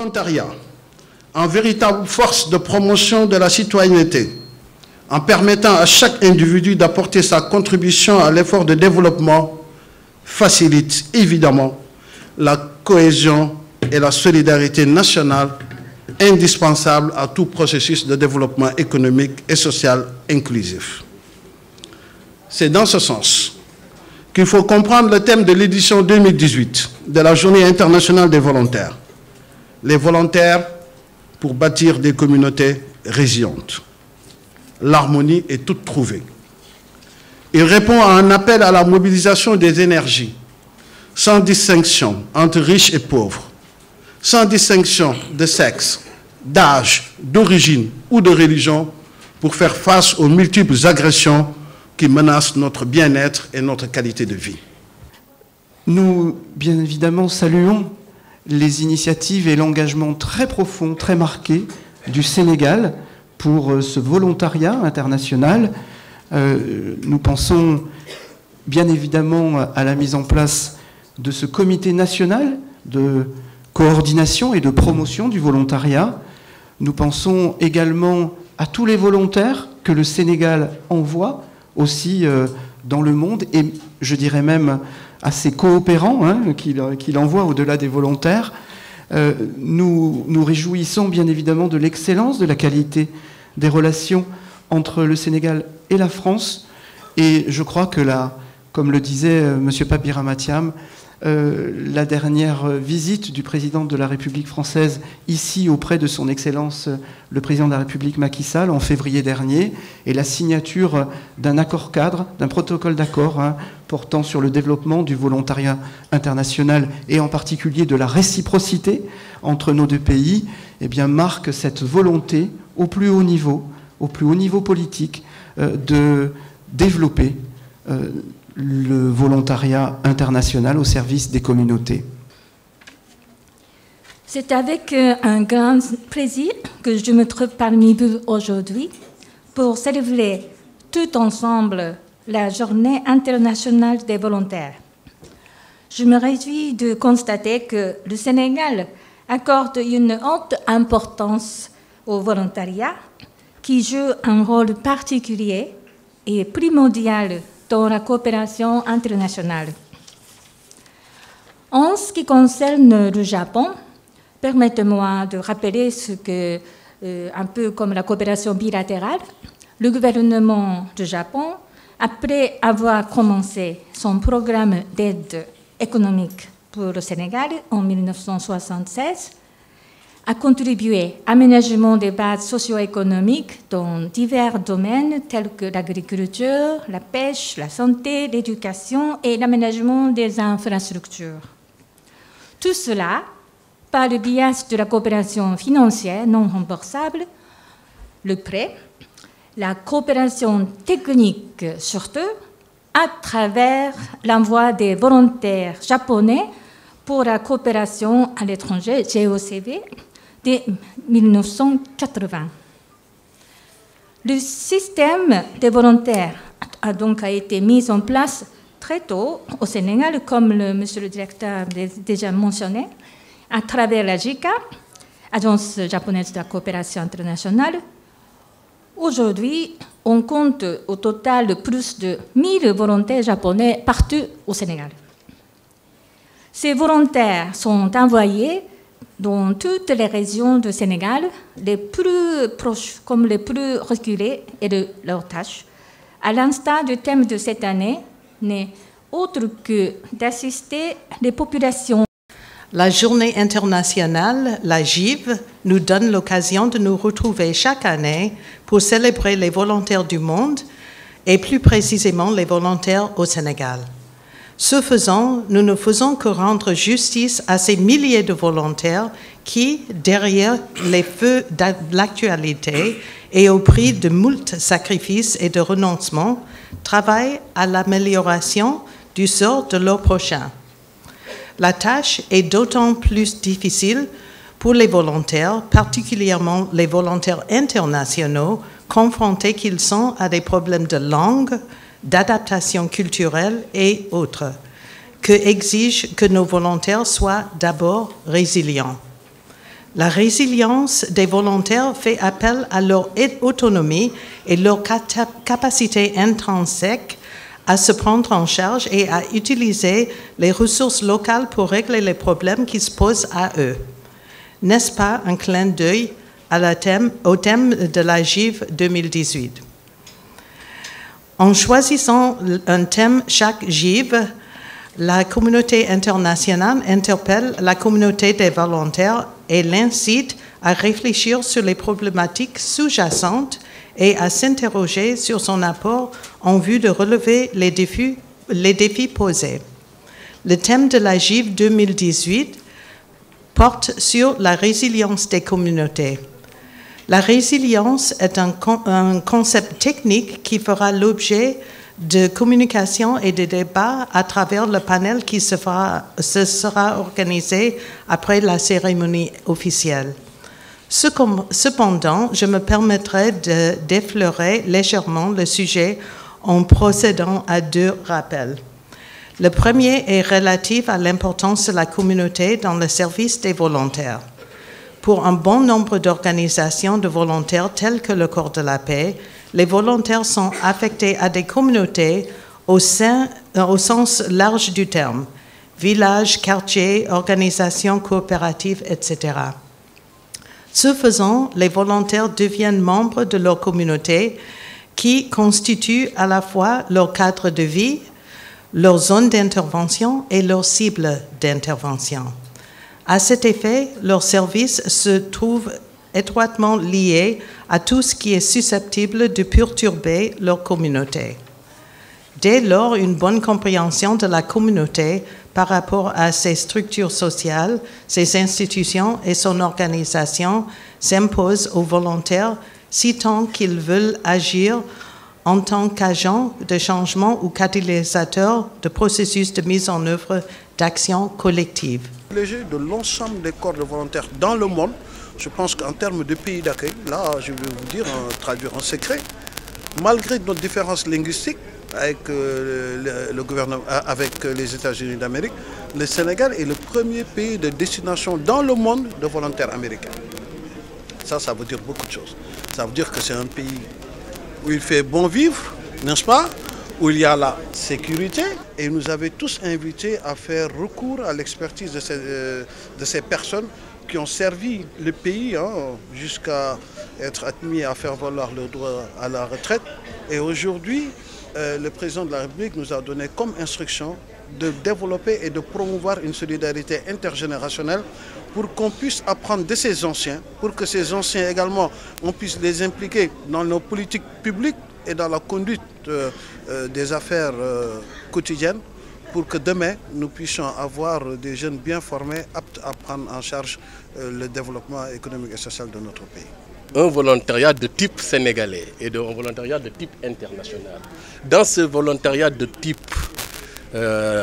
Volontariat, en véritable force de promotion de la citoyenneté, en permettant à chaque individu d'apporter sa contribution à l'effort de développement, facilite évidemment la cohésion et la solidarité nationale indispensable à tout processus de développement économique et social inclusif. C'est dans ce sens qu'il faut comprendre le thème de l'édition 2018 de la Journée internationale des volontaires. Les volontaires pour bâtir des communautés résilientes. L'harmonie est toute trouvée. Il répond à un appel à la mobilisation des énergies, sans distinction entre riches et pauvres, sans distinction de sexe, d'âge, d'origine ou de religion, pour faire face aux multiples agressions qui menacent notre bien-être et notre qualité de vie. Nous, bien évidemment, saluons les initiatives et l'engagement très profond, très marqué du Sénégal pour ce volontariat international. Nous pensons bien évidemment à la mise en place de ce comité national de coordination et de promotion du volontariat. Nous pensons également à tous les volontaires que le Sénégal envoie aussi dans le monde, et je dirais même à ses coopérants qu'il envoie au-delà des volontaires. Nous nous réjouissons bien évidemment de l'excellence, de la qualité des relations entre le Sénégal et la France. Et je crois que là, comme le disait M. Papiramatiam, la dernière visite du président de la République française ici auprès de son Excellence le président de la République Macky Sall en février dernier, et la signature d'un accord cadre, d'un protocole d'accord portant sur le développement du volontariat international et en particulier de la réciprocité entre nos deux pays, eh bien, marque cette volonté au plus haut niveau politique, de développer le volontariat international au service des communautés. C'est avec un grand plaisir que je me trouve parmi vous aujourd'hui pour célébrer tout ensemble la Journée internationale des volontaires. Je me réjouis de constater que le Sénégal accorde une haute importance au volontariat qui joue un rôle particulier et primordial dans la coopération internationale. En ce qui concerne le Japon, permettez-moi de rappeler ce que, un peu comme la coopération bilatérale, le gouvernement du Japon, après avoir commencé son programme d'aide économique pour le Sénégal en 1976, a contribué à l'aménagement des bases socio-économiques dans divers domaines tels que l'agriculture, la pêche, la santé, l'éducation et l'aménagement des infrastructures. Tout cela par le biais de la coopération financière non remboursable, le prêt, la coopération technique surtout, à travers l'envoi des volontaires japonais pour la coopération à l'étranger, GOCV, dès 1980. Le système des volontaires a donc été mis en place très tôt au Sénégal, comme monsieur le directeur a déjà mentionné, à travers la JICA, Agence japonaise de la coopération internationale. Aujourd'hui, on compte au total plus de 1000 volontaires japonais partout au Sénégal. Ces volontaires sont envoyés dans toutes les régions du Sénégal, les plus proches comme les plus reculées, et de leurs tâches. À l'instar du thème de cette année, n'est autre que d'assister les populations. La Journée internationale, la JIV, nous donne l'occasion de nous retrouver chaque année pour célébrer les volontaires du monde et plus précisément les volontaires au Sénégal. Ce faisant, nous ne faisons que rendre justice à ces milliers de volontaires qui, derrière les feux de l'actualité et au prix de moult sacrifices et de renoncements, travaillent à l'amélioration du sort de leurs prochains. La tâche est d'autant plus difficile pour les volontaires, particulièrement les volontaires internationaux, confrontés qu'ils sont à des problèmes de langue, d'adaptation culturelle et autres, que exige que nos volontaires soient d'abord résilients. La résilience des volontaires fait appel à leur autonomie et leur capacité intrinsèque à se prendre en charge et à utiliser les ressources locales pour régler les problèmes qui se posent à eux. N'est-ce pas un clin d'œil au thème de la GIV 2018? En choisissant un thème chaque GIV, la communauté internationale interpelle la communauté des volontaires et l'incite à réfléchir sur les problématiques sous-jacentes et à s'interroger sur son apport en vue de relever les défis posés. Le thème de la GIV 2018 porte sur la résilience des communautés. La résilience est un concept technique qui fera l'objet de communication et de débats à travers le panel qui se sera organisé après la cérémonie officielle. Cependant, je me permettrai d'effleurer légèrement le sujet en procédant à 2 rappels. Le premier est relatif à l'importance de la communauté dans le service des volontaires. Pour un bon nombre d'organisations de volontaires telles que le Corps de la paix, les volontaires sont affectés à des communautés au sens large du terme, villages, quartiers, organisations coopératives, etc. Ce faisant, les volontaires deviennent membres de leur communauté qui constituent à la fois leur cadre de vie, leur zone d'intervention et leur cible d'intervention. À cet effet, leurs services se trouvent étroitement liés à tout ce qui est susceptible de perturber leur communauté. Dès lors, une bonne compréhension de la communauté par rapport à ses structures sociales, ses institutions et son organisation s'impose aux volontaires si tant qu'ils veulent agir en tant qu'agents de changement ou catalysateurs de processus de mise en œuvre d'actions collectives. De l'ensemble des corps de volontaires dans le monde, je pense qu'en termes de pays d'accueil, là je vais vous dire, traduire en secret, malgré notre différence linguistique avec le gouvernement, avec les États-Unis d'Amérique, le Sénégal est le premier pays de destination dans le monde de volontaires américains. Ça veut dire beaucoup de choses. Ça veut dire que c'est un pays où il fait bon vivre, n'est-ce pas? Où il y a la sécurité, et il nous avait tous invités à faire recours à l'expertise de ces personnes qui ont servi le pays jusqu'à être admis à faire valoir le droit à la retraite. Et aujourd'hui, le président de la République nous a donné comme instruction de développer et de promouvoir une solidarité intergénérationnelle pour qu'on puisse apprendre de ces anciens, pour que ces anciens également, on puisse les impliquer dans nos politiques publiques et dans la conduite des affaires quotidiennes, pour que demain, nous puissions avoir des jeunes bien formés, aptes à prendre en charge le développement économique et social de notre pays. Un volontariat de type sénégalais et un volontariat de type international. Dans ce volontariat de type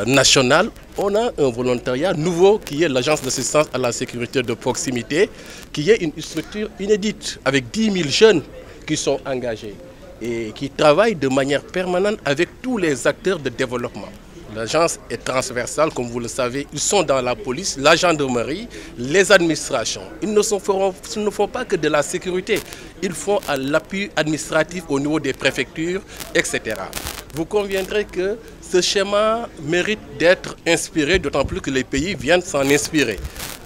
national, on a un volontariat nouveau qui est l'Agence d'assistance à la sécurité de proximité, qui est une structure inédite avec 10 000 jeunes qui sont engagés et qui travaillent de manière permanente avec tous les acteurs de développement. L'agence est transversale, comme vous le savez. Ils sont dans la police, la gendarmerie, les administrations. Ils ne font pas que de la sécurité. Ils font à l'appui administratif au niveau des préfectures, etc. Vous conviendrez que ce schéma mérite d'être inspiré, d'autant plus que les pays viennent s'en inspirer.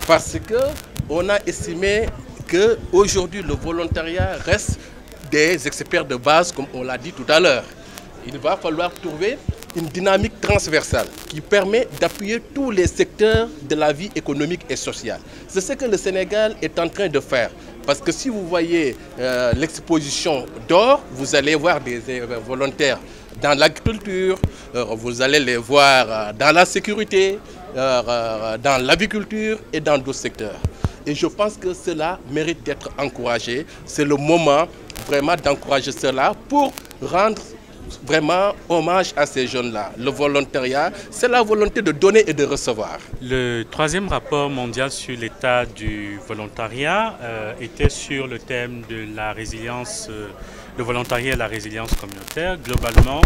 Parce qu'on a estimé qu'aujourd'hui, le volontariat reste des experts de base, comme on l'a dit tout à l'heure. Il va falloir trouver une dynamique transversale qui permet d'appuyer tous les secteurs de la vie économique et sociale. C'est ce que le Sénégal est en train de faire. Parce que si vous voyez l'exposition d'or, vous allez voir des volontaires dans l'agriculture, vous allez les voir dans la sécurité, dans l'aviculture et dans d'autres secteurs. Et je pense que cela mérite d'être encouragé. C'est le moment vraiment d'encourager cela pour rendre vraiment hommage à ces jeunes-là. Le volontariat, c'est la volonté de donner et de recevoir. Le troisième rapport mondial sur l'état du volontariat était sur le thème de la résilience, le volontariat et la résilience communautaire. Globalement,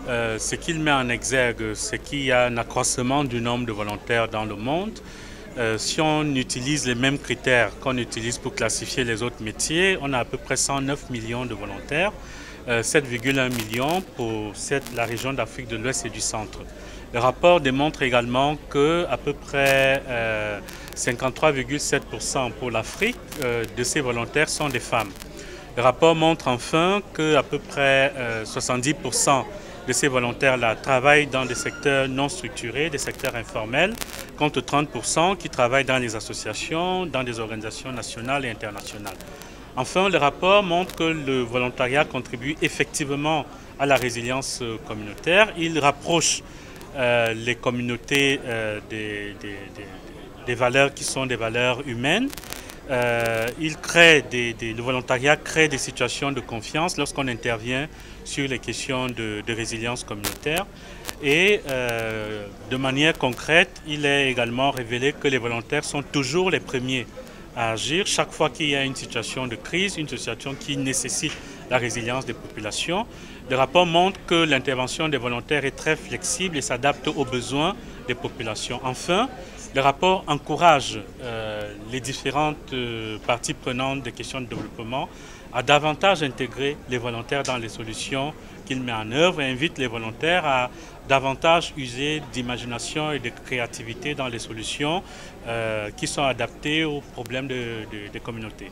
ce qu'il met en exergue, c'est qu'il y a un accroissement du nombre de volontaires dans le monde, si on utilise les mêmes critères qu'on utilise pour classifier les autres métiers, on a à peu près 109 millions de volontaires, 7,1 millions pour la région d'Afrique de l'Ouest et du Centre. Le rapport démontre également qu'à peu près 53,7% pour l'Afrique de ces volontaires sont des femmes. Le rapport montre enfin qu'à peu près 70% de ces volontaires-là travaillent dans des secteurs non structurés, des secteurs informels, contre 30% qui travaillent dans les associations, dans des organisations nationales et internationales. Enfin, le rapport montre que le volontariat contribue effectivement à la résilience communautaire. Il rapproche les communautés des valeurs qui sont des valeurs humaines. Le volontariat crée des situations de confiance lorsqu'on intervient sur les questions de résilience communautaire. Et de manière concrète, il est également révélé que les volontaires sont toujours les premiers à agir chaque fois qu'il y a une situation de crise, une situation qui nécessite la résilience des populations. Le rapport montre que l'intervention des volontaires est très flexible et s'adapte aux besoins des populations. Enfin, le rapport encourage les différentes parties prenantes des questions de développement à davantage intégrer les volontaires dans les solutions qu'il met en œuvre et invite les volontaires à davantage user d'imagination et de créativité dans les solutions qui sont adaptées aux problèmes des communautés.